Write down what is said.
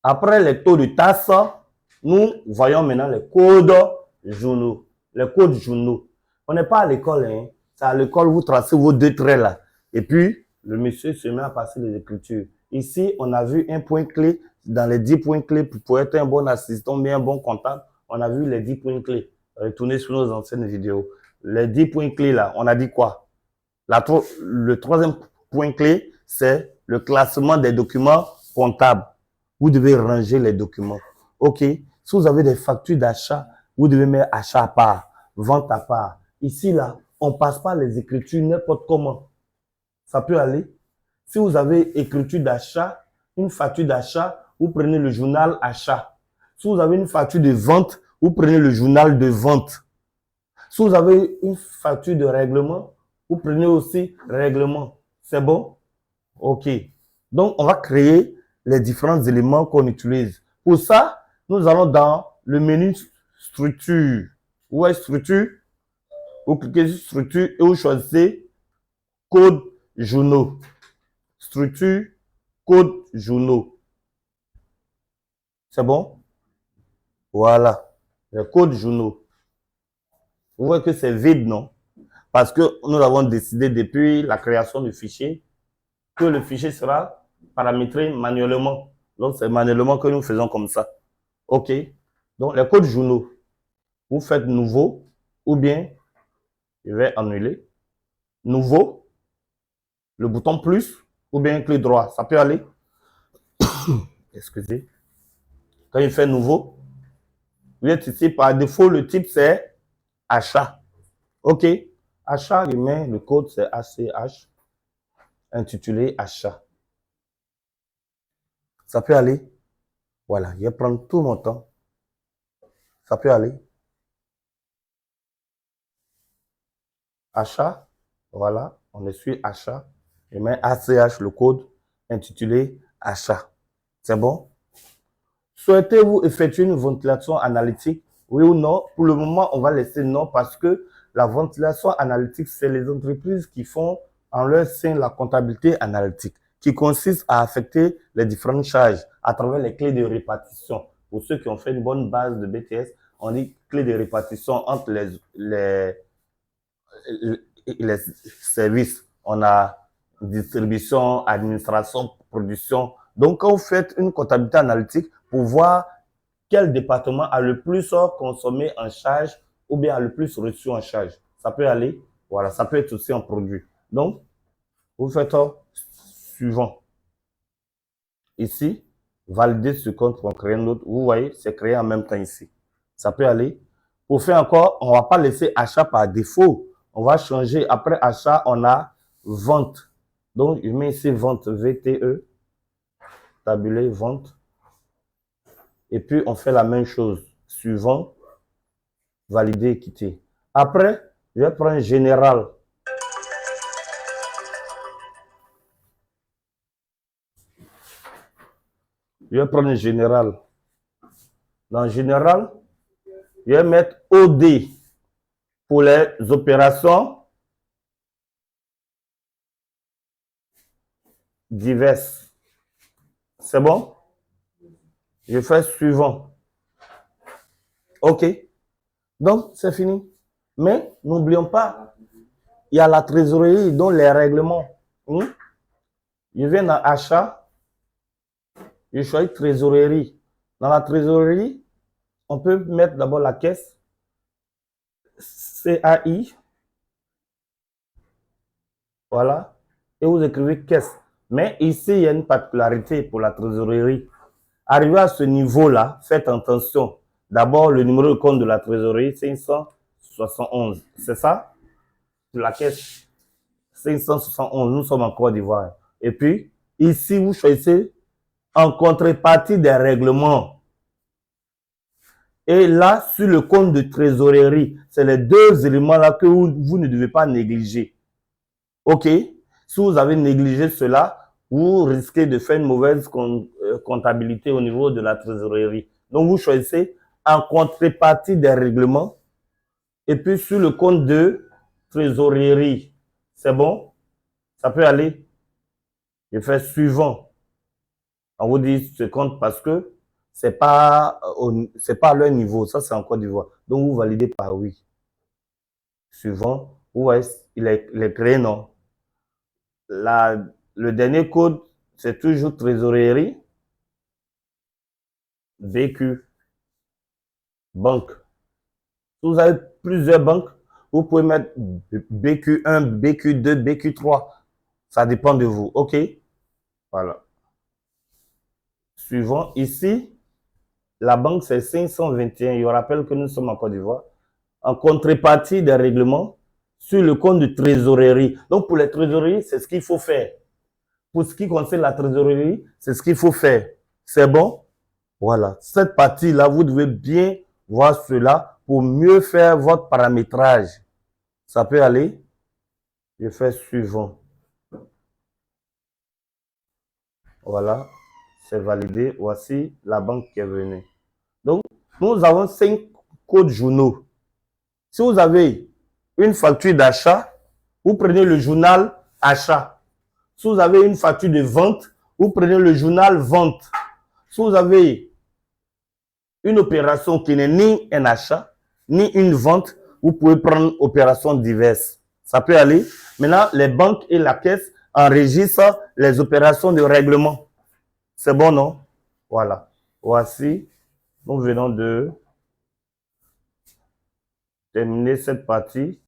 Après les taux de tasse, nous voyons maintenant les codes journaux. Les codes journaux. On n'est pas à l'école, hein. C'est à l'école, vous tracez vos deux traits là. Et puis, le monsieur se met à passer les écritures. Ici, on a vu un point clé dans les 10 points clés pour être un bon assistant, bien un bon comptable. On a vu les 10 points clés. Retournez sur nos anciennes vidéos. Les 10 points clés là, on a dit quoi? Le troisième point clé, c'est le classement des documents comptables. Vous devez ranger les documents. OK? Si vous avez des factures d'achat, vous devez mettre achat à part, vente à part. Ici, là, on ne passe pas les écritures n'importe comment. Ça peut aller. Si vous avez écriture d'achat, une facture d'achat, vous prenez le journal achat. Si vous avez une facture de vente, vous prenez le journal de vente. Si vous avez une facture de règlement, vous prenez aussi règlement. C'est bon? OK. Donc, on va créer les différents éléments qu'on utilise. Pour ça, nous allons dans le menu structure. Où est structure? Vous cliquez sur structure et vous choisissez code journaux. Structure, code journaux. C'est bon? Voilà. Le code journaux. Vous voyez que c'est vide, non? Parce que nous avons décidé depuis la création du fichier que le fichier sera paramétré manuellement. Donc, c'est manuellement que nous faisons comme ça. OK. Donc, les codes journaux, vous faites nouveau ou bien, je vais annuler, nouveau, le bouton plus ou bien clic droit. Ça peut aller. Excusez. Quand il fait nouveau, vous êtes ici, par défaut, le type c'est achat. OK. Achat, je mets le code, c'est ACH, intitulé achat. Ça peut aller. Voilà, je vais prendre tout mon temps. Ça peut aller. Achat, voilà, on est sur achat. Je mets ACH, le code intitulé achat. C'est bon? Souhaitez-vous effectuer une ventilation analytique? Oui ou non? Pour le moment, on va laisser non parce que la ventilation analytique, c'est les entreprises qui font en leur sein la comptabilité analytique, qui consiste à affecter les différentes charges à travers les clés de répartition. Pour ceux qui ont fait une bonne base de BTS, on dit clé de répartition entre les services. On a distribution, administration, production. Donc, quand vous faites une comptabilité analytique pour voir quel département a le plus consommé en charge ou bien a le plus reçu en charge. Ça peut aller. Voilà, ça peut être aussi en produit. Donc, vous faites suivant. Ici, valider ce compte pour créer un autre. Vous voyez, c'est créé en même temps ici. Ça peut aller. Pour faire encore, on ne va pas laisser achat par défaut. On va changer. Après achat, on a vente. Donc, je mets ici vente, VTE, tabuler, vente. Et puis, on fait la même chose. Suivant, valider, quitter. Après, je vais prendre général. Je vais prendre général. Dans général, je vais mettre OD pour les opérations diverses. C'est bon? Je fais suivant. OK. Donc, c'est fini. Mais n'oublions pas, il y a la trésorerie, dont les règlements. Je viens dans achat, je choisis trésorerie. Dans la trésorerie, on peut mettre d'abord la caisse, CAI. Voilà. Et vous écrivez caisse. Mais ici, il y a une particularité pour la trésorerie. Arrivé à ce niveau-là, faites attention. D'abord, le numéro de compte de la trésorerie, 571. C'est ça? La caisse 571. Nous sommes en Côte d'Ivoire. Et puis, ici, vous choisissez en contrepartie des règlements. Et là, sur le compte de trésorerie, c'est les deux éléments-là que vous ne devez pas négliger. OK? Si vous avez négligé cela, vous risquez de faire une mauvaise comptabilité au niveau de la trésorerie. Donc, vous choisissez en contrepartie des règlements et puis sur le compte de trésorerie. C'est bon? Ça peut aller? Je fais suivant. On vous dit ce compte parce que c'est pas à leur niveau. Ça, c'est en Côte d'Ivoire. Donc, vous validez par oui. Suivant, vous voyez, il est créé, non? Le dernier code, c'est toujours trésorerie, BQ, banque. Si vous avez plusieurs banques, vous pouvez mettre BQ1, BQ2, BQ3. Ça dépend de vous. OK? Voilà. Suivant, ici, la banque, c'est 521. Je rappelle que nous sommes en Côte d'Ivoire. En contrepartie des règlements sur le compte de trésorerie. Donc, pour les trésoreries, c'est ce qu'il faut faire. Pour ce qui concerne la trésorerie, c'est ce qu'il faut faire. C'est bon? Voilà. Cette partie-là, vous devez bien voir cela pour mieux faire votre paramétrage. Ça peut aller? Je fais suivant. Voilà. C'est validé. Voici la banque qui est venue. Donc, nous avons 5 codes journaux. Si vous avez une facture d'achat, vous prenez le journal achat. Si vous avez une facture de vente, vous prenez le journal vente. Si vous avez une opération qui n'est ni un achat, ni une vente, vous pouvez prendre opérations diverses. Ça peut aller. Maintenant, les banques et la caisse enregistrent les opérations de règlement. C'est bon, non? Voilà. Voici, nous venons de terminer cette partie.